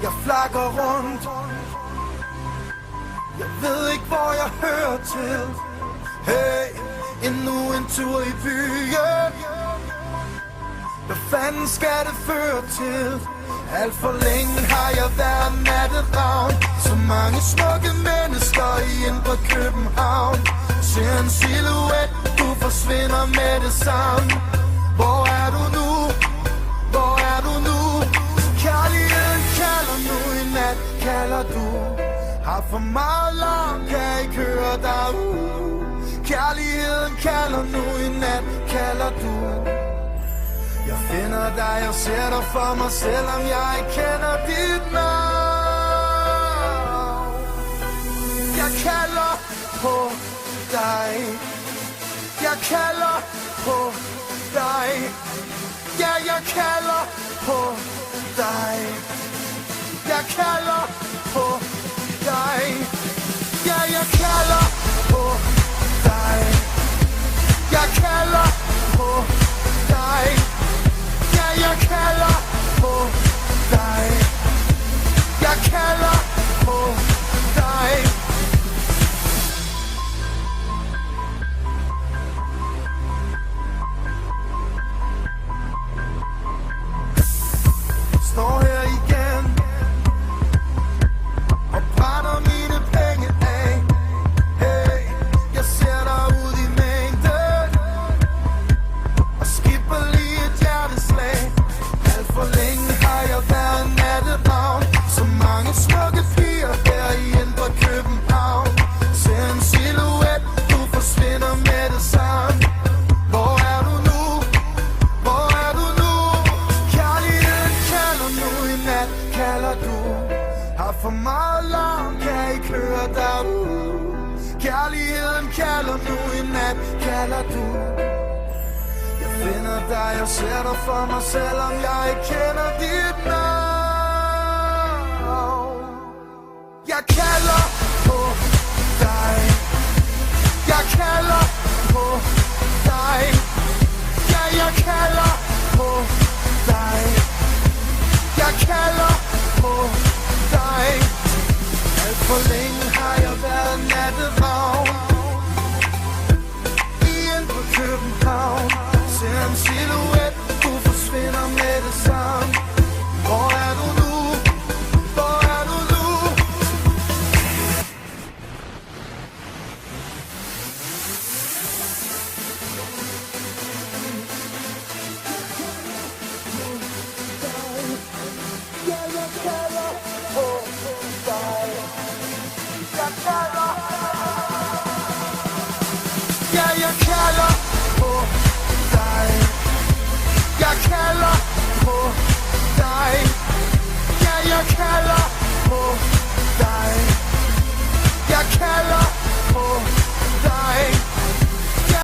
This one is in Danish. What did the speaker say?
Jeg flakker rundt. Jeg ved ikke hvor jeg hører til. Hey, endnu en tur i byen. Hvad fanden skal det føre til? Alt for længe har jeg været natteravn. Så mange smukke mennesker i indre København. Ser en silhuet, du forsvinder med det samme. Hvor er du nu? Hvor er du nu? Kærligheden kalder nu, i nat kalder du. Har for meget larm, kan ikke høre dig ud. Kærligheden kalder nu, i nat kalder du. Jeg finder dig og ser dig for mig, selvom jeg ikke kender dit navn. Jeg kalder på dig. Jeg kalder på dig. Ja, jeg kalder på dig. Jeg kalder på dig. Ja, jeg kalder på dig. Jeg kalder på dig. Ja, jeg kalder på dig. Jeg kalder på dig. Står her igen og brænder mine penge af. Hey, jeg ser dig ud i mængden og skipper lige et hjerteslag. Alt for længe har jeg været natteravn. Så mange smukke piger her i indre København. Ser en silhuet, du forsvinder med det samme. Hvor er du nu? Hvor er du nu? Kærligheden kalder nu, i nat kalder du. Har for meget larm, kan ikke høre dig ud. Kærligheden kalder nu, i nat kalder du. Jeg finder dig og ser dig for mig, selvom jeg ikke kender dit navn. Jeg kalder på dig. Jeg kalder på dig. Ja, jeg kalder på dig. Jeg kalder på dig. Alt for længe har jeg været nattevagn i indre København. Ser en silhuet, du forsvinder med det samme. Hvor er du nu? Hvor er du nu? Ja, jeg kalder på dig. Jeg kalder. Ja, jeg kalder på dig. Jeg kalder på dig. Ja, jeg kalder.